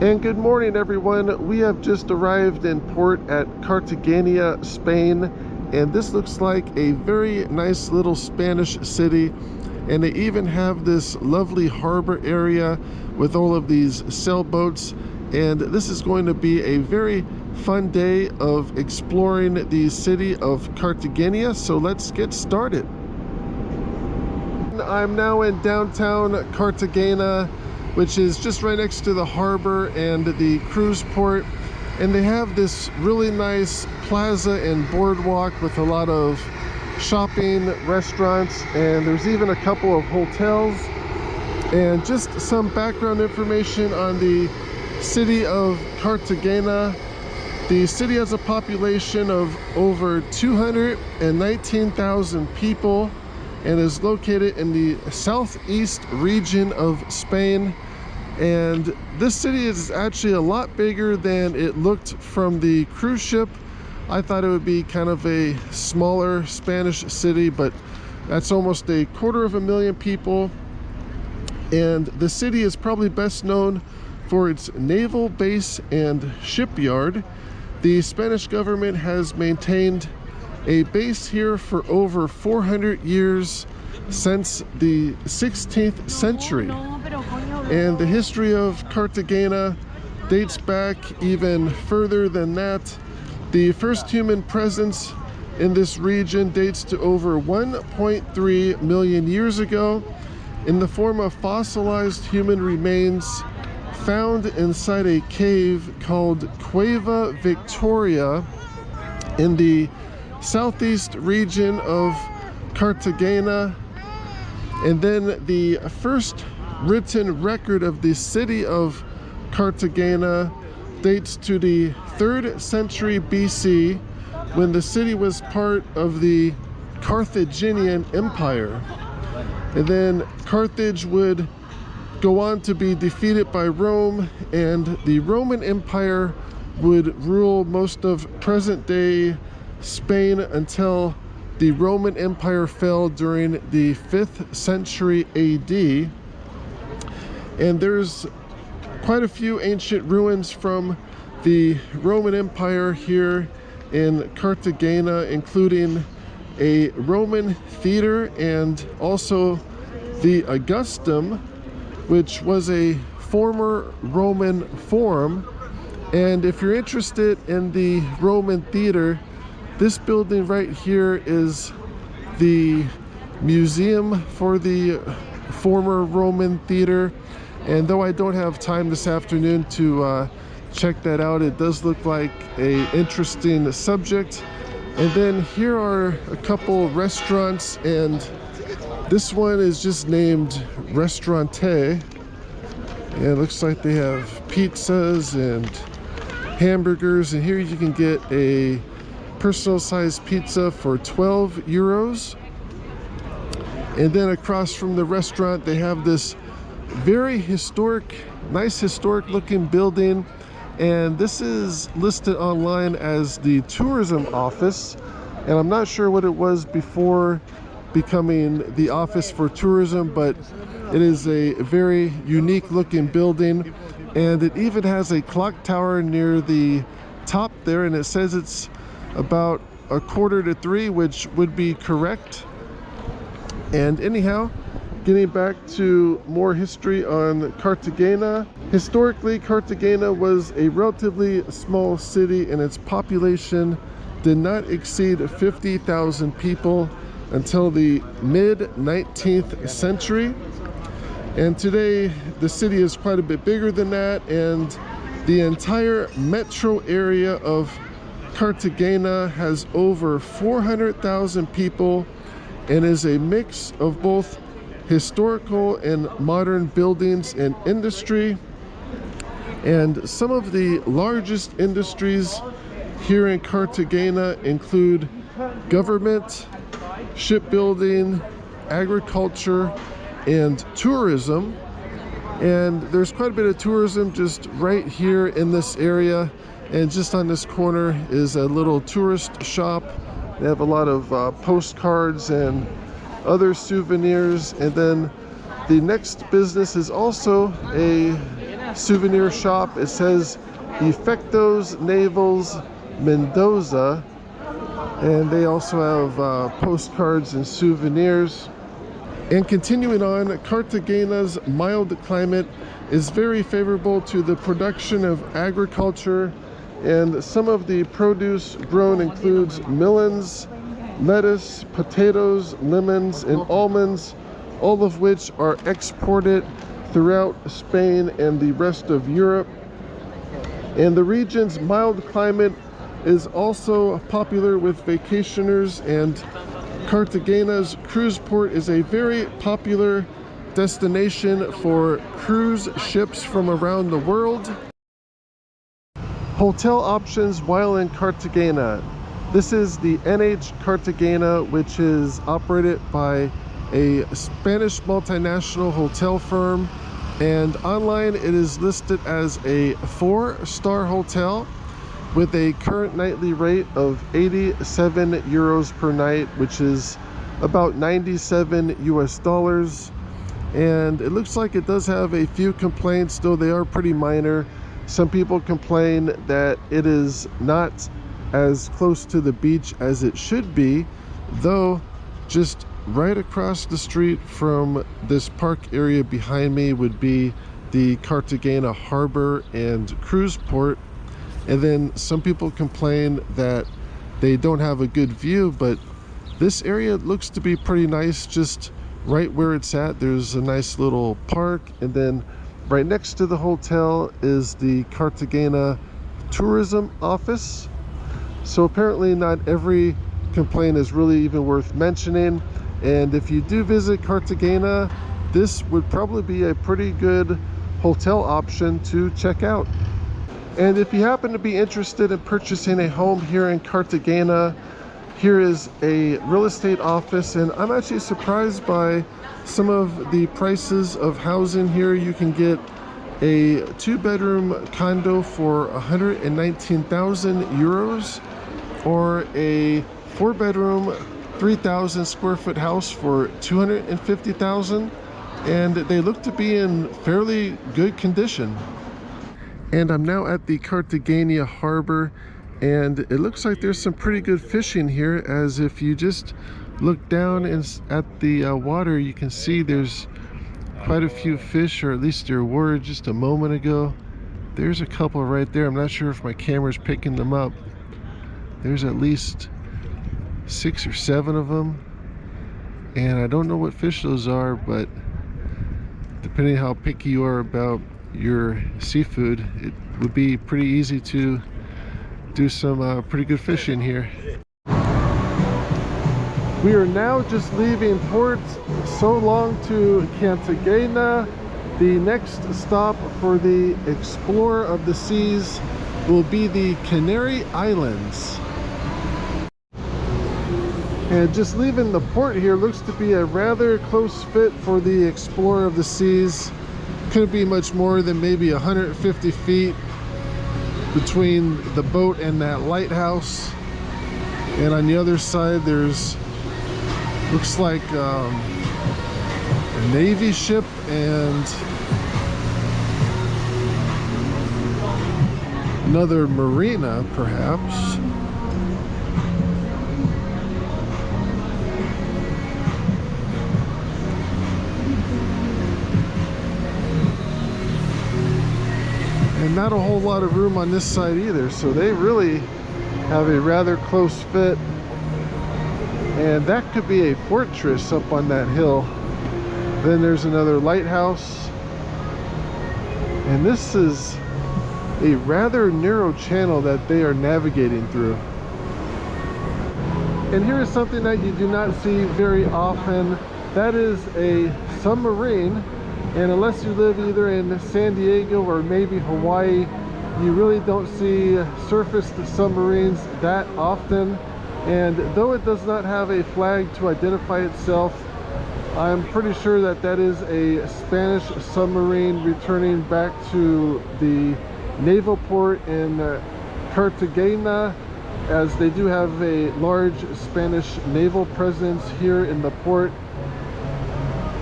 And good morning, everyone. We have just arrived in port at Cartagena, Spain, and this looks like a very nice little Spanish city. And they even have this lovely harbor area with all of these sailboats, and this is going to be a very fun day of exploring the city of Cartagena. So let's get started. I'm now in downtown Cartagena, which is just right next to the harbor and the cruise port, and they have this really nice plaza and boardwalk with a lot of shopping, restaurants, and there's even a couple of hotels. And just some background information on the city of Cartagena. The city has a population of over 219,000 people and is located in the southeast region of Spain. And this city is actually a lot bigger than it looked from the cruise ship. I thought it would be kind of a smaller Spanish city, but that's almost 250,000 people. And the city is probably best known for its naval base and shipyard. The Spanish government has maintained a base here for over 400 years, since the 16th century. And the history of Cartagena dates back even further than that. The first human presence in this region dates to over 1.3 million years ago in the form of fossilized human remains found inside a cave called Cueva Victoria in the southeast region of Cartagena. And then the first written record of the city of Cartagena dates to the 3rd century BC, when the city was part of the Carthaginian Empire. And then Carthage would go on to be defeated by Rome, and the Roman Empire would rule most of present-day Spain until the Roman Empire fell during the 5th century AD. And there's quite a few ancient ruins from the Roman Empire here in Cartagena, including a Roman theater and also the Augustum, which was a former Roman forum. And if you're interested in the Roman theater, this building right here is the museum for the former Roman theater. And though I don't have time this afternoon to check that out, it does look like an interesting subject. And then here are a couple restaurants, and this one is just named Restaurante. And it looks like they have pizzas and hamburgers, and here you can get a personal sized pizza for 12 euros. And then across from the restaurant, they have this very historic, nice historic looking building, and this is listed online as the tourism office. And I'm not sure what it was before becoming the office for tourism, but it is a very unique looking building, and it even has a clock tower near the top there, and it says it's about 2:45, which would be correct. And anyhow, getting back to more history on Cartagena. Historically, Cartagena was a relatively small city, and its population did not exceed 50,000 people until the mid-19th century. And today, the city is quite a bit bigger than that, and the entire metro area of Cartagena has over 400,000 people and is a mix of both historical and modern buildings and industry. And some of the largest industries here in Cartagena include government, shipbuilding, agriculture, and tourism. And there's quite a bit of tourism just right here in this area. And just on this corner is a little tourist shop. They have a lot of postcards and other souvenirs. And then the next business is also a souvenir shop. It says Efectos Navals Mendoza, and they also have postcards and souvenirs. And continuing on, Cartagena's mild climate is very favorable to the production of agriculture, and some of the produce grown includes melons, lettuce, potatoes, lemons, and almonds, all of which are exported throughout Spain and the rest of Europe. And the region's mild climate is also popular with vacationers, and Cartagena's cruise port is a very popular destination for cruise ships from around the world. Hotel options while in Cartagena. This is the NH Cartagena, which is operated by a Spanish multinational hotel firm, and online it is listed as a 4-star hotel with a current nightly rate of 87 euros per night, which is about 97 US dollars. And it looks like it does have a few complaints, though they are pretty minor. Some people complain that it is not as close to the beach as it should be, though just right across the street from this park area behind me would be the Cartagena harbor and cruise port. And then some people complain that they don't have a good view, but this area looks to be pretty nice. Just right where it's at, there's a nice little park, and then right next to the hotel is the Cartagena tourism office. So apparently not every complaint is really even worth mentioning, and if you do visit Cartagena, this would probably be a pretty good hotel option to check out. And if you happen to be interested in purchasing a home here in Cartagena, here is a real estate office, and I'm actually surprised by some of the prices of housing here. You can get a 2-bedroom condo for 119,000 euros, or a 4-bedroom 3,000 square foot house for 250,000, and they look to be in fairly good condition. And I'm now at the Cartagena harbor, and it looks like there's some pretty good fishing here, as if you just look down at the water, you can see there's quite a few fish, or at least there were just a moment ago. There's a couple right there. I'm not sure if my camera's picking them up. There's at least 6 or 7 of them, and I don't know what fish those are, but depending how picky you are about your seafood, it would be pretty easy to do some pretty good fishing here. We are now just leaving port. So long to Cartagena. The next stop for the explorer of the seas will be the Canary Islands. And just leaving the port here looks to be a rather close fit for the explorer of the seas. Couldn't be much more than maybe 150 feet between the boat and that lighthouse. And on the other side there's, looks like a Navy ship and another marina perhaps. And not a whole lot of room on this side either, so they really have a rather close fit. And that could be a fortress up on that hill. Then there's another lighthouse, and this is a rather narrow channel that they are navigating through. And here is something that you do not see very often. That is a submarine. And unless you live either in San Diego or maybe Hawaii, you really don't see surfaced submarines that often. And though it does not have a flag to identify itself, I'm pretty sure that that is a Spanish submarine returning back to the naval port in Cartagena, as they do have a large Spanish naval presence here in the port.